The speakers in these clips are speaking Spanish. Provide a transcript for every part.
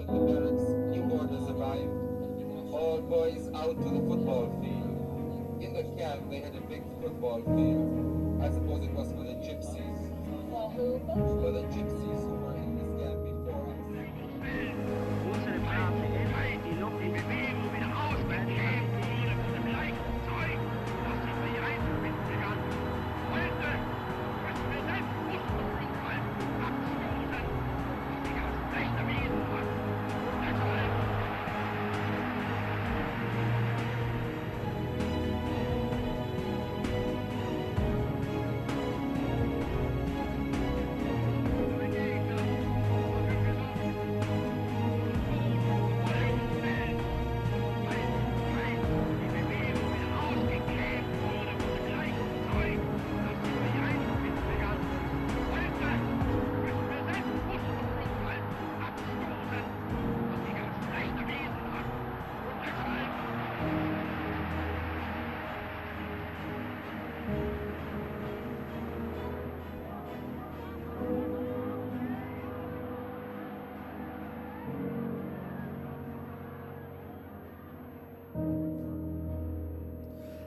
at the barracks, new orders arrived. All boys out to the football field. In the camp, they had a big football field. I suppose it was for the gypsies. For who? For the gypsies who were in this camp before us.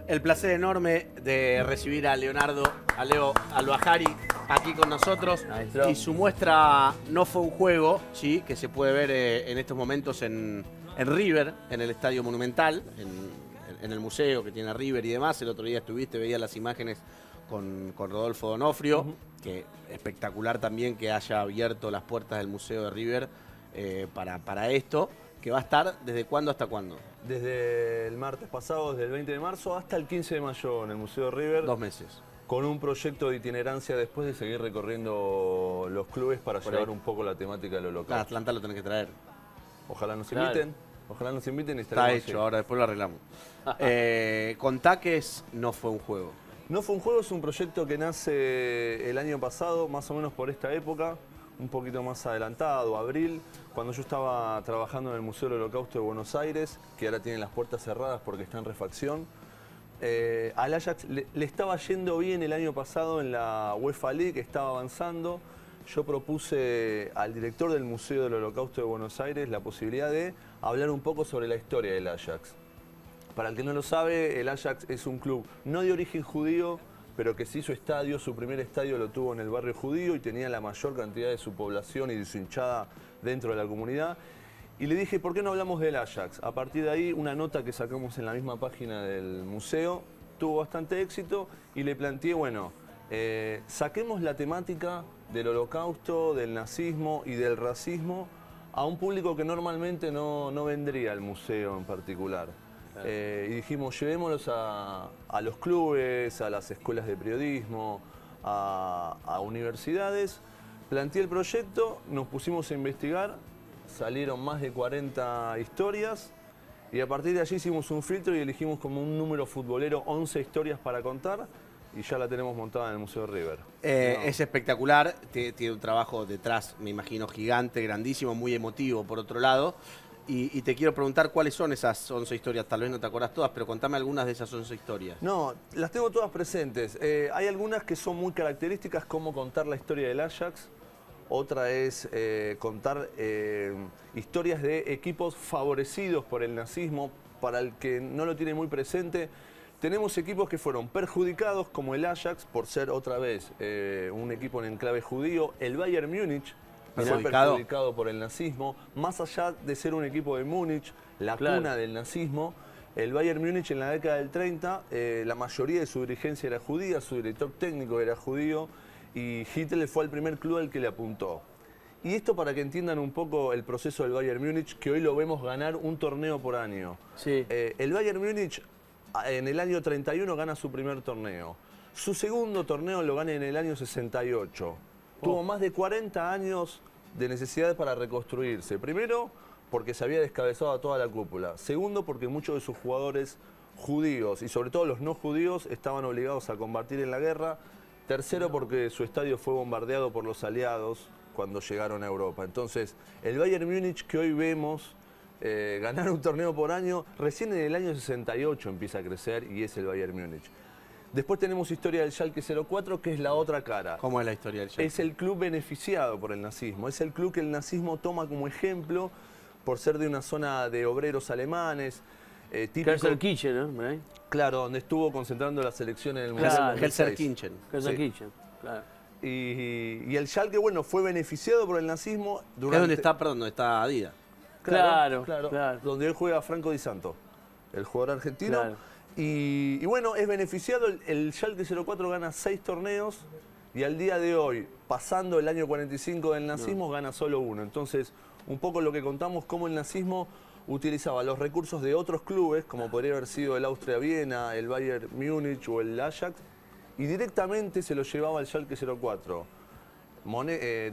El placer enorme de recibir a Leonardo, a Leo Albajari, aquí con nosotros. Maestro. Y su muestra No fue un juego, ¿sí? Que se puede ver en estos momentos en River, en el Estadio Monumental, en el museo que tiene River y demás. El otro día estuviste, veía las imágenes con Rodolfo Donofrio, que espectacular también que haya abierto las puertas del Museo de River para esto, que va a estar ¿desde cuándo hasta cuándo? Desde el martes pasado, desde el 20 de marzo hasta el 15 de mayo en el Museo de River. 2 meses. Con un proyecto de itinerancia después de seguir recorriendo los clubes para Por llevar ahí. un poco la temática del A holocausto. Atlanta lo tenés que traer. Ojalá nos Claro. inviten. Ojalá nos inviten y Está estaremos hecho, ahí. ahora después lo arreglamos. Contá que no fue un juego. No fue un juego, es un proyecto que nace el año pasado, más o menos por esta época, un poquito más adelantado, abril, cuando yo estaba trabajando en el Museo del Holocausto de Buenos Aires, que ahora tienen las puertas cerradas porque está en refacción. Al Ajax le estaba yendo bien el año pasado en la UEFA League, estaba avanzando. Yo propuse al director del Museo del Holocausto de Buenos Aires la posibilidad de hablar un poco sobre la historia del Ajax. Para el que no lo sabe, el Ajax es un club no de origen judío, pero que sí su estadio, su primer estadio lo tuvo en el barrio judío y tenía la mayor cantidad de su población y de su hinchada dentro de la comunidad. Y le dije, ¿por qué no hablamos del Ajax? A partir de ahí, una nota que sacamos en la misma página del museo tuvo bastante éxito y le planteé, bueno, saquemos la temática del holocausto, del nazismo y del racismo a un público que normalmente no vendría al museo en particular. Y dijimos, llevémoslos a los clubes, a las escuelas de periodismo, a universidades. Planteé el proyecto, nos pusimos a investigar, salieron más de 40 historias y a partir de allí hicimos un filtro y elegimos como un número futbolero 11 historias para contar y ya la tenemos montada en el Museo de River. Es espectacular, tiene un trabajo detrás, me imagino, gigante, grandísimo, muy emotivo por otro lado. Y te quiero preguntar cuáles son esas 11 historias, tal vez no te acordás todas, pero contame algunas de esas 11 historias. No, las tengo todas presentes. Hay algunas que son muy características, como contar la historia del Ajax. Otra es contar historias de equipos favorecidos por el nazismo. Para el que no lo tiene muy presente, tenemos equipos que fueron perjudicados, como el Ajax, por ser otra vez un equipo en enclave judío. El Bayern Múnich fue perjudicado por el nazismo. Más allá de ser un equipo de Múnich, la cuna del nazismo, el Bayern Múnich en la década del 30, la mayoría de su dirigencia era judía, su director técnico era judío y Hitler fue el primer club al que le apuntó. Y esto para que entiendan un poco el proceso del Bayern Múnich, que hoy lo vemos ganar un torneo por año. Sí. El Bayern Múnich en el año 31 gana su primer torneo. Su segundo torneo lo gana en el año 68. Tuvo más de 40 años de necesidad para reconstruirse. Primero, porque se había descabezado a toda la cúpula. Segundo, porque muchos de sus jugadores judíos, y sobre todo los no judíos, estaban obligados a combatir en la guerra. Tercero, porque su estadio fue bombardeado por los aliados cuando llegaron a Europa. Entonces, el Bayern Múnich que hoy vemos ganar un torneo por año, recién en el año 68 empieza a crecer y es el Bayern Múnich. Después tenemos historia del Schalke 04, que es la otra cara. ¿Cómo es la historia del Schalke? Es el club beneficiado por el nazismo. Es el club que el nazismo toma como ejemplo por ser de una zona de obreros alemanes. Típico, Gelsenkirchen, ¿no? ¿Verdad? claro, donde estuvo concentrando la selección en el Mundial Claro, 2006. Gelsenkirchen. Gelsenkirchen, claro. Y el Schalke, bueno, fue beneficiado por el nazismo Que es durante... donde está, perdón, donde está Adidas. Claro. Donde él juega Franco Di Santo, el jugador argentino. Claro. Y bueno, es beneficiado, el Schalke 04 gana 6 torneos y al día de hoy, pasando el año 45 del nazismo, gana solo uno. Entonces, un poco lo que contamos, cómo el nazismo utilizaba los recursos de otros clubes, como podría haber sido el Austria Viena, el Bayern Múnich o el Ajax, y directamente se lo llevaba al Schalke 04.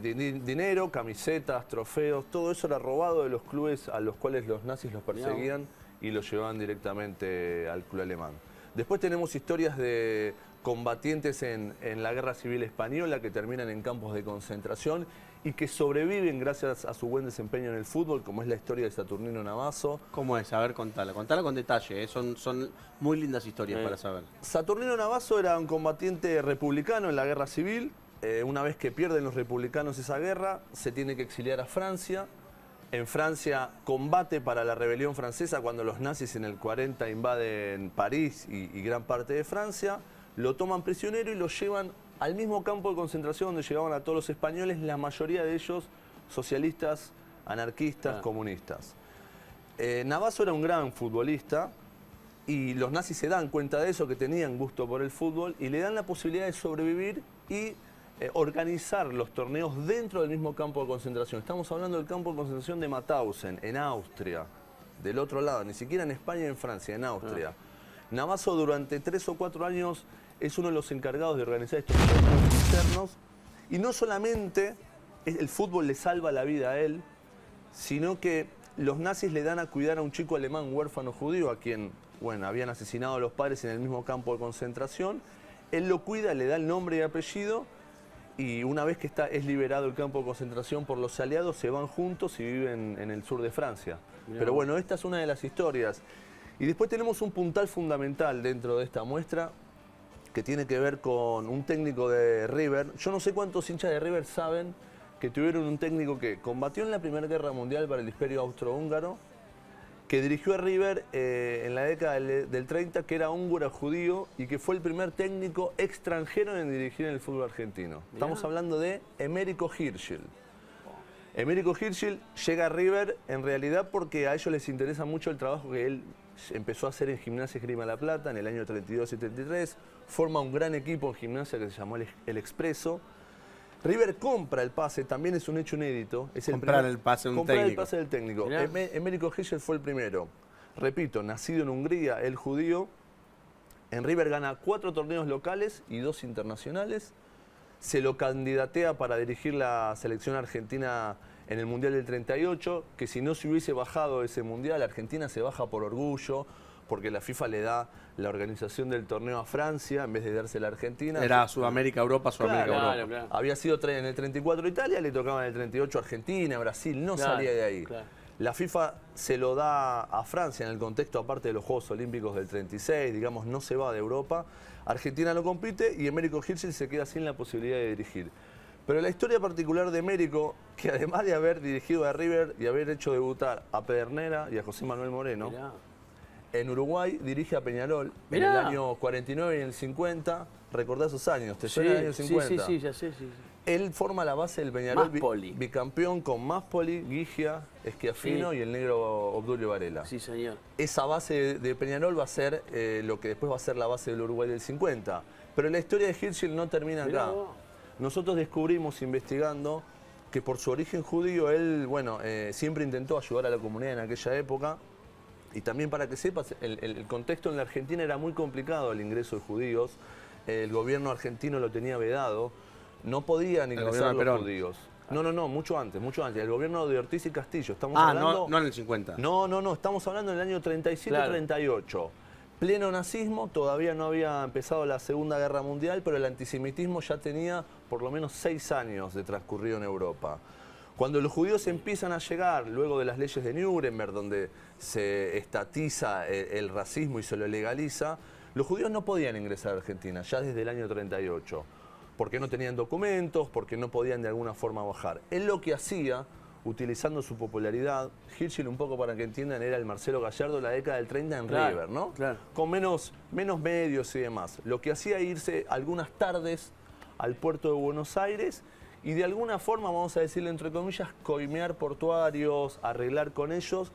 Dinero, camisetas, trofeos, todo eso era robado de los clubes a los cuales los nazis los perseguían y los llevaban directamente al club alemán. Después tenemos historias de combatientes en la Guerra Civil Española que terminan en campos de concentración y que sobreviven gracias a su buen desempeño en el fútbol, como es la historia de Saturnino Navazo. ¿Cómo es? A ver, contala con detalle, son muy lindas historias para saber. Saturnino Navazo era un combatiente republicano en la Guerra Civil. Una vez que pierden los republicanos esa guerra, se tiene que exiliar a Francia. En Francia combate para la rebelión francesa cuando los nazis en el 40 invaden París y gran parte de Francia. Lo toman prisionero y lo llevan al mismo campo de concentración donde llevaban a todos los españoles, la mayoría de ellos socialistas, anarquistas, comunistas. Navazo era un gran futbolista y los nazis se dan cuenta de eso, que tenían gusto por el fútbol, y le dan la posibilidad de sobrevivir y organizar los torneos dentro del mismo campo de concentración. Estamos hablando del campo de concentración de Mauthausen, en Austria, del otro lado, ni siquiera en España y en Francia, en Austria. Navazo durante 3 o 4 años es uno de los encargados de organizar estos torneos internos, y no solamente el fútbol le salva la vida a él, sino que los nazis le dan a cuidar a un chico alemán huérfano judío a quien, bueno, habían asesinado a los padres en el mismo campo de concentración. Él lo cuida, le da el nombre y apellido, y una vez que es liberado el campo de concentración por los aliados, se van juntos y viven en el sur de Francia. Pero bueno, esta es una de las historias. Y después tenemos un puntal fundamental dentro de esta muestra que tiene que ver con un técnico de River. Yo no sé cuántos hinchas de River saben que tuvieron un técnico que combatió en la Primera Guerra Mundial para el Imperio Austrohúngaro, que dirigió a River en la década del 30, que era húngaro judío y que fue el primer técnico extranjero en dirigir en el fútbol argentino. Estamos hablando de Emérico Hirschl. Emérico Hirschl llega a River en realidad porque a ellos les interesa mucho el trabajo que él empezó a hacer en Gimnasia Esgrima La Plata en el año 32 y 33. Forma un gran equipo en Gimnasia que se llamó el Expreso. River compra el pase, también es un hecho inédito. Es Comprar el pase de un técnico. El pase del técnico. Emérico Hirschl fue el primero. Repito, nacido en Hungría, el judío. En River gana 4 torneos locales y 2 internacionales. Se lo candidatea para dirigir la selección argentina en el Mundial del 38, que si no se hubiese bajado ese Mundial, Argentina se baja por orgullo, porque la FIFA le da la organización del torneo a Francia en vez de dársela a Argentina. Era Sudamérica, Europa, Sudamérica, Claro, Europa. claro. Había sido en el 34 Italia, le tocaba en el 38 Argentina, Brasil, no salía de ahí. Claro. La FIFA se lo da a Francia en el contexto aparte de los Juegos Olímpicos del 36, digamos, no se va de Europa. Argentina no compite y Emérico Hirschl se queda sin la posibilidad de dirigir. Pero la historia particular de Emérico, que además de haber dirigido a River y haber hecho debutar a Pedernera y a José Manuel Moreno, en Uruguay dirige a Peñarol en el año 49 y en el 50. ¿Recordás esos años? ¿Te suena el año 50? Sí, ya sé, sí. Él forma la base del Peñarol, Máspoli. bicampeón con Máspoli, Gigia, Schiaffino y el negro Obdulio Varela. Sí, señor. Esa base de Peñarol va a ser lo que después va a ser la base del Uruguay del 50. Pero la historia de Hirschl no termina acá. Nosotros descubrimos investigando que por su origen judío él, bueno, siempre intentó ayudar a la comunidad en aquella época. Y también para que sepas, el contexto en la Argentina era muy complicado el ingreso de judíos. El gobierno argentino lo tenía vedado. No podían ingresar los judíos. No, mucho antes. El gobierno de Ortiz y Castillo. Estamos hablando... no en el 50. No, estamos hablando en el año 37-38. Pleno nazismo, todavía no había empezado la Segunda Guerra Mundial, pero el antisemitismo ya tenía por lo menos 6 años de transcurrido en Europa. Cuando los judíos empiezan a llegar, luego de las leyes de Nuremberg, donde se estatiza el racismo y se lo legaliza, los judíos no podían ingresar a Argentina, ya desde el año 38, porque no tenían documentos, porque no podían de alguna forma bajar. Él lo que hacía, utilizando su popularidad. Hirschel, un poco para que entiendan, era el Marcelo Gallardo de la década del 30 en Claro, River, ¿no? claro. Con menos medios y demás. Lo que hacía irse algunas tardes al puerto de Buenos Aires y de alguna forma, vamos a decirle entre comillas, coimear portuarios, arreglar con ellos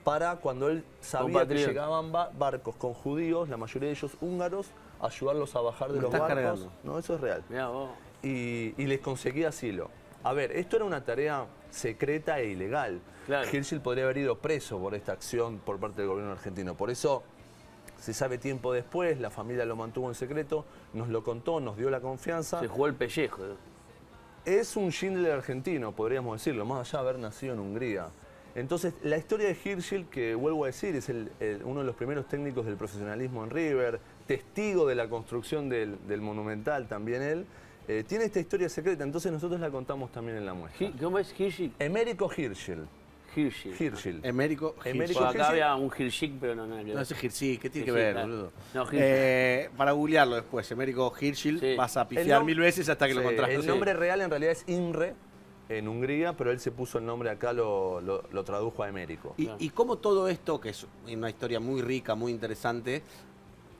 para cuando él sabía que llegaban barcos con judíos, la mayoría de ellos húngaros, ayudarlos a bajar de los barcos. Cargando. No, eso es real. Mirá vos. Y les conseguía asilo. A ver, esto era una tarea secreta e ilegal. Claro. Hirschel podría haber ido preso por esta acción por parte del gobierno argentino. Por eso se sabe tiempo después, la familia lo mantuvo en secreto, nos lo contó, nos dio la confianza. Se jugó el pellejo. Es un Schindler argentino, podríamos decirlo, más allá de haber nacido en Hungría. Entonces, la historia de Hirschel, que vuelvo a decir, es uno de los primeros técnicos del profesionalismo en River, testigo de la construcción del Monumental también él, tiene esta historia secreta, entonces nosotros la contamos también en la muestra. ¿Cómo es Hirschel? Emérico Hirschel. Hirschel. Emérico Emérico Por acá Hirschel. había un Hirschel, pero no nada que ver. No, ese Hirschel, ¿qué tiene que Hirschel, ver, claro. boludo? No, Hirschel. Para googlearlo después, Emérico Hirschel, Sí. vas a pifiar El nom- 1000 veces hasta que lo Sí, encontrás. el nombre real en realidad es Imre, en Hungría, pero él se puso el nombre acá, lo tradujo a Emérico. Y cómo todo esto, que es una historia muy rica, muy interesante,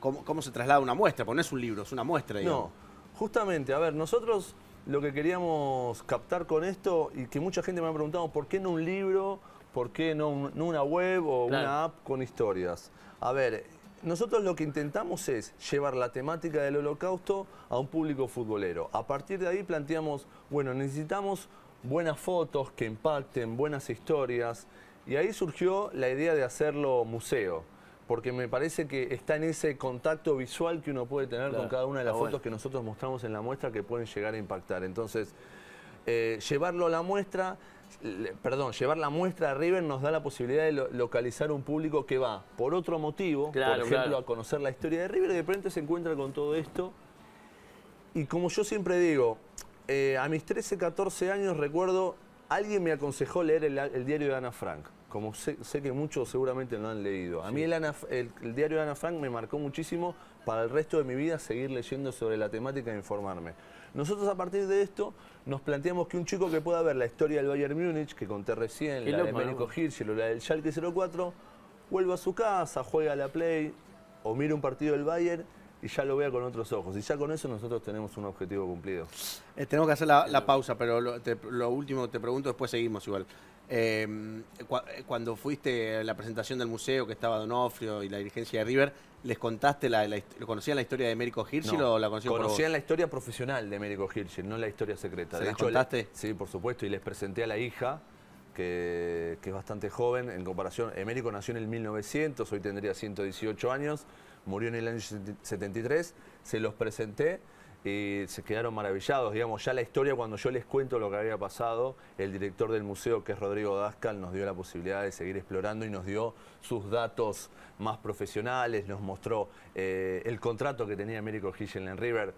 cómo se traslada a una muestra, porque no es un libro, es una muestra, digamos. No, justamente, a ver, nosotros lo que queríamos captar con esto, y que mucha gente me ha preguntado, ¿por qué no un libro? ¿Por qué no una web o una app con historias? A ver, nosotros lo que intentamos es llevar la temática del Holocausto a un público futbolero. A partir de ahí planteamos, bueno, necesitamos buenas fotos que impacten, buenas historias, y ahí surgió la idea de hacerlo museo, porque me parece que está en ese contacto visual que uno puede tener con cada una de las fotos que nosotros mostramos en la muestra que pueden llegar a impactar. Entonces, llevarlo a la muestra, llevar la muestra a River nos da la posibilidad de localizar un público que va por otro motivo, por ejemplo, a conocer la historia de River, y de repente se encuentra con todo esto. Y como yo siempre digo, a mis 13, 14 años recuerdo, alguien me aconsejó leer el diario de Ana Frank. Como sé que muchos seguramente lo han leído. A mí el diario de Ana Frank me marcó muchísimo para el resto de mi vida seguir leyendo sobre la temática e informarme. Nosotros a partir de esto nos planteamos que un chico que pueda ver la historia del Bayern Múnich, que conté recién, la de Emérico Hirschel o la del Schalke 04, vuelva a su casa, juega a la Play o mire un partido del Bayern y ya lo vea con otros ojos. Y ya con eso nosotros tenemos un objetivo cumplido. Tenemos que hacer la pausa, pero lo último que te pregunto, después seguimos igual. Cuando fuiste a la presentación del museo, que estaba Donofrio y la dirigencia de River, ¿les contaste, ¿lo conocían la historia de Emérico Hirschel o la conocían por vos? Conocían la historia profesional de Emérico Hirschel, no la historia secreta. ¿Se de las hecho, contaste? Sí, por supuesto, y les presenté a la hija, que es bastante joven en comparación. Emérico nació en el 1900, hoy tendría 118 años, murió en el año 73, se los presenté y se quedaron maravillados. Digamos, ya la historia, cuando yo les cuento lo que había pasado, el director del museo, que es Rodrigo Dascal, nos dio la posibilidad de seguir explorando y nos dio sus datos más profesionales, nos mostró el contrato que tenía Emérico Hirschel en River.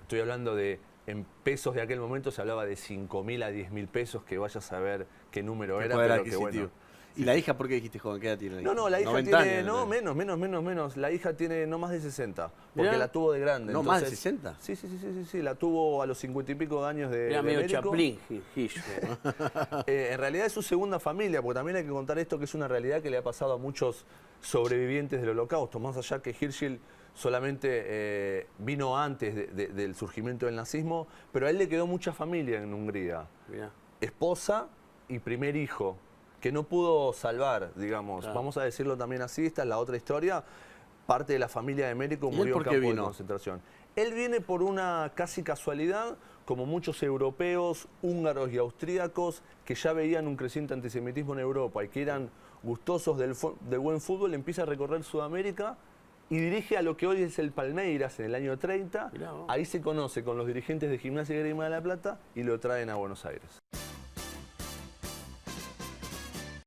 Estoy hablando de, en pesos de aquel momento se hablaba de 5.000 a 10.000 pesos, que vaya a saber qué número era, pero que bueno. ¿Y la hija por qué dijiste joven? ¿Qué edad tiene la hija? No, la hija 90 tiene, años, menos. La hija tiene no más de 60, porque Mirá. la tuvo de grande. ¿No entonces, más de 60? Sí, la tuvo a los 50 y pico de años de Era medio Emérico. Chaplin, Hirschel. En realidad es su segunda familia, porque también hay que contar esto, que es una realidad que le ha pasado a muchos sobrevivientes del Holocausto, más allá que Hirschel solamente vino antes del surgimiento del nazismo, pero a él le quedó mucha familia en Hungría. Mirá. Esposa y primer hijo, que no pudo salvar, digamos. Claro. Vamos a decirlo también así, esta es la otra historia. Parte de la familia de Emérico ¿Y él murió en por qué campo de vino? concentración. Él viene por una casi casualidad, como muchos europeos, húngaros y austríacos, que ya veían un creciente antisemitismo en Europa y que eran gustosos del buen fútbol, empieza a recorrer Sudamérica y dirige a lo que hoy es el Palmeiras en el año 30. Ahí se conoce con los dirigentes de Gimnasia y Grima de la Plata y lo traen a Buenos Aires.